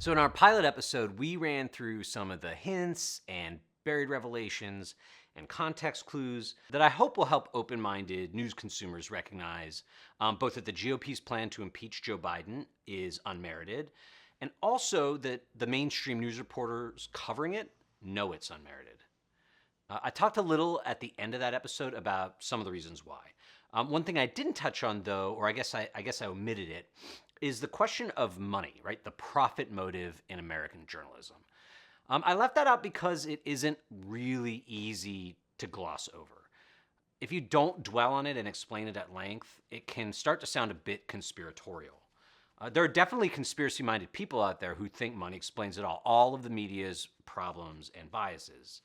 So in our pilot episode, we ran through some of the hints and buried revelations and context clues that I hope will help open-minded news consumers recognize both that the GOP's plan to impeach Joe Biden is unmerited, and also that the mainstream news reporters covering it know it's unmerited. I talked a little at the end of that episode about some of the reasons why. One thing I didn't touch on, though, or I guess I omitted it, is the question of money, right? The profit motive in American journalism. I left that out because it isn't really easy to gloss over. If you don't dwell on it and explain it at length, it can start to sound a bit conspiratorial. There are definitely conspiracy-minded people out there who think money explains it all of the media's problems and biases.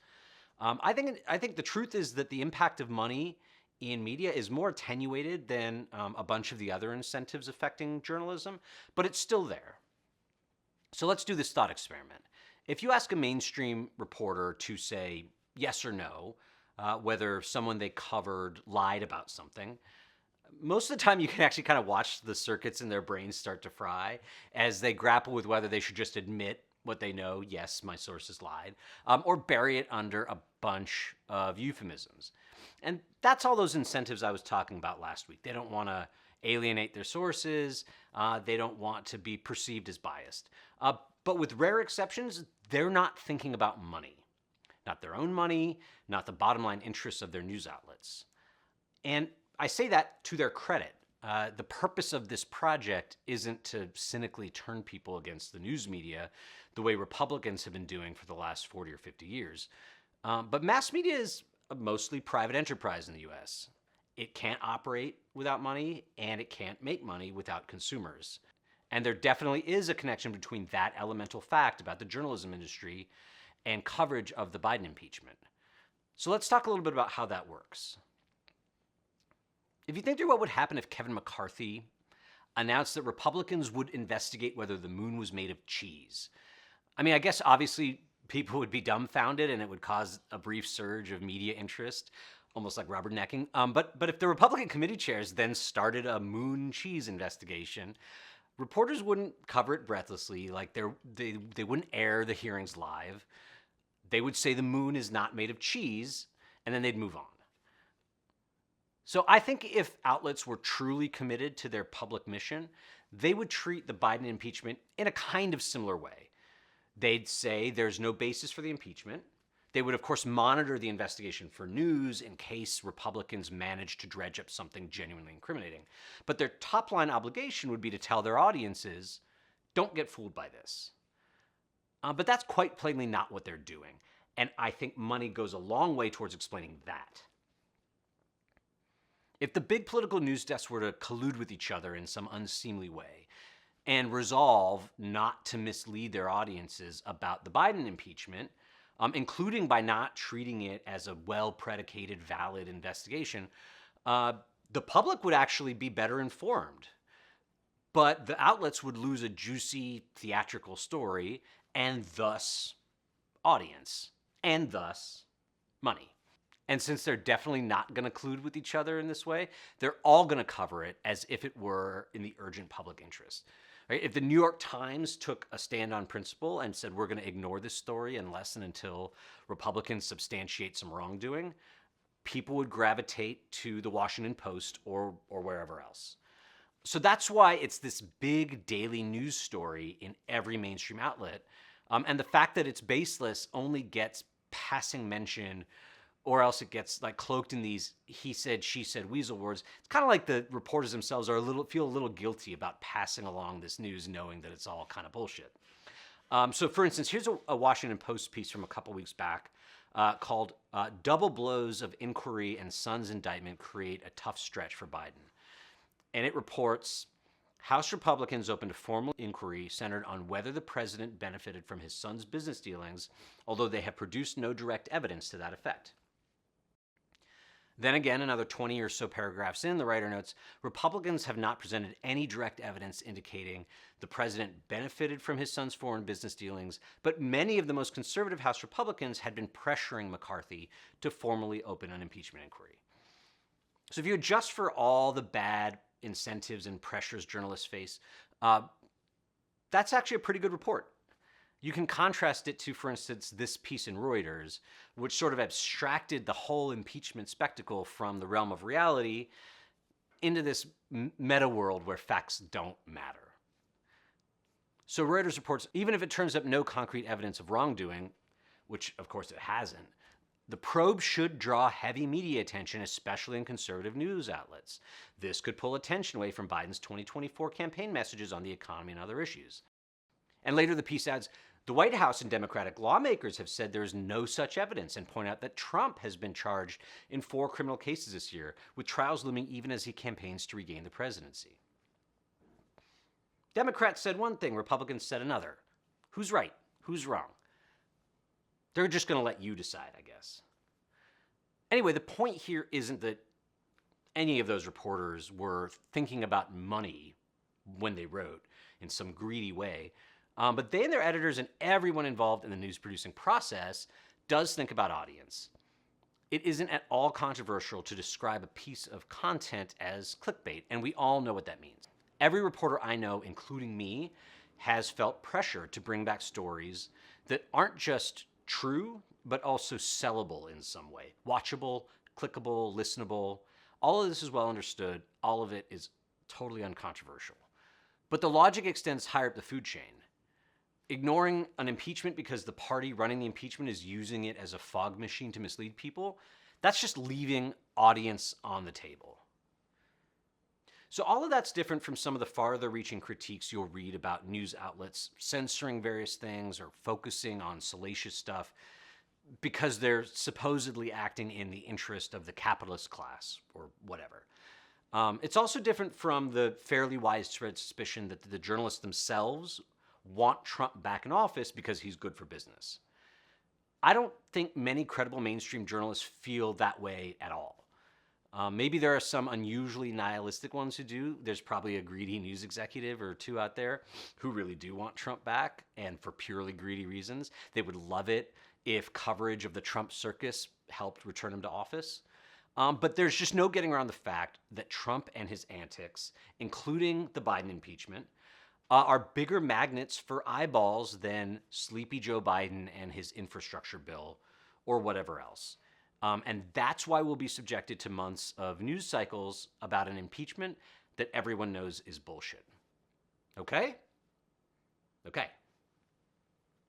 I think the truth is that the impact of money in media is more attenuated than a bunch of the other incentives affecting journalism, but it's still there. So let's do this thought experiment. If you ask a mainstream reporter to say yes or no, whether someone they covered lied about something, most of the time you can actually kind of watch the circuits in their brains start to fry as they grapple with whether they should just admit what they know, yes, my sources lied, or bury it under a bunch of euphemisms. And that's all those incentives I was talking about last week. They don't want to alienate their sources. They don't want to be perceived as biased. But with rare exceptions, they're not thinking about money. Not their own money, not the bottom line interests of their news outlets. And I say that to their credit. The purpose of this project isn't to cynically turn people against the news media the way Republicans have been doing for the last 40 or 50 years. But mass media is a mostly private enterprise in the US. It can't operate without money, and it can't make money without consumers. And there definitely is a connection between that elemental fact about the journalism industry and coverage of the Biden impeachment. So let's talk a little bit about how that works. If you think through what would happen if Kevin McCarthy announced that Republicans would investigate whether the moon was made of cheese. I mean, I guess obviously people would be dumbfounded and it would cause a brief surge of media interest, almost like rubbernecking. But if the Republican committee chairs then started a moon cheese investigation, reporters wouldn't cover it breathlessly, like they wouldn't air the hearings live. They would say the moon is not made of cheese, and then they'd move on. So I think if outlets were truly committed to their public mission, they would treat the Biden impeachment in a kind of similar way. They'd say there's no basis for the impeachment. They would, of course, monitor the investigation for news in case Republicans managed to dredge up something genuinely incriminating. But their top-line obligation would be to tell their audiences, don't get fooled by this. But that's quite plainly not what they're doing. And I think money goes a long way towards explaining that. If the big political news desks were to collude with each other in some unseemly way and resolve not to mislead their audiences about the Biden impeachment, including by not treating it as a well-predicated, valid investigation, the public would actually be better informed. But the outlets would lose a juicy theatrical story and thus audience, and thus money. And since they're definitely not going to collude with each other in this way, they're all going to cover it as if it were in the urgent public interest. Right? If the New York Times took a stand on principle and said, we're going to ignore this story unless and until Republicans substantiate some wrongdoing, people would gravitate to the Washington Post or wherever else. So that's why it's this big daily news story in every mainstream outlet. And the fact that it's baseless only gets passing mention, or else it gets like cloaked in these he said, she said, weasel words. It's kind of like the reporters themselves feel a little guilty about passing along this news knowing that it's all kind of bullshit. So for instance, here's a Washington Post piece from a couple weeks back called Double Blows of Inquiry and Son's Indictment Create a Tough Stretch for Biden. And it reports, House Republicans opened a formal inquiry centered on whether the president benefited from his son's business dealings, although they have produced no direct evidence to that effect. Then again, another 20 or so paragraphs in, the writer notes, Republicans have not presented any direct evidence indicating the president benefited from his son's foreign business dealings, but many of the most conservative House Republicans had been pressuring McCarthy to formally open an impeachment inquiry. So if you adjust for all the bad incentives and pressures journalists face, that's actually a pretty good report. You can contrast it to, for instance, this piece in Reuters, which sort of abstracted the whole impeachment spectacle from the realm of reality into this meta world where facts don't matter. So Reuters reports, even if it turns up no concrete evidence of wrongdoing, which of course it hasn't, the probe should draw heavy media attention, especially in conservative news outlets. This could pull attention away from Biden's 2024 campaign messages on the economy and other issues. And later the piece adds, the White House and Democratic lawmakers have said there is no such evidence and point out that Trump has been charged in 4 criminal cases this year, with trials looming even as he campaigns to regain the presidency. Democrats said one thing, Republicans said another. Who's right? Who's wrong? They're just going to let you decide, I guess. Anyway, the point here isn't that any of those reporters were thinking about money when they wrote in some greedy way. But they and their editors and everyone involved in the news producing process does think about audience. It isn't at all controversial to describe a piece of content as clickbait, and we all know what that means. Every reporter I know, including me, has felt pressure to bring back stories that aren't just true, but also sellable in some way. Watchable, clickable, listenable. All of this is well understood. All of it is totally uncontroversial. But the logic extends higher up the food chain. Ignoring an impeachment because the party running the impeachment is using it as a fog machine to mislead people, that's just leaving audience on the table. So all of that's different from some of the farther-reaching critiques you'll read about news outlets censoring various things or focusing on salacious stuff because they're supposedly acting in the interest of the capitalist class or whatever. It's also different from the fairly widespread suspicion that the journalists themselves want Trump back in office because he's good for business. I don't think many credible mainstream journalists feel that way at all. Maybe there are some unusually nihilistic ones who do. There's probably a greedy news executive or two out there who really do want Trump back, and for purely greedy reasons. They would love it if coverage of the Trump circus helped return him to office. But there's just no getting around the fact that Trump and his antics, including the Biden impeachment, are bigger magnets for eyeballs than sleepy Joe Biden and his infrastructure bill or whatever else. And that's why we'll be subjected to months of news cycles about an impeachment that everyone knows is bullshit. Okay? Okay.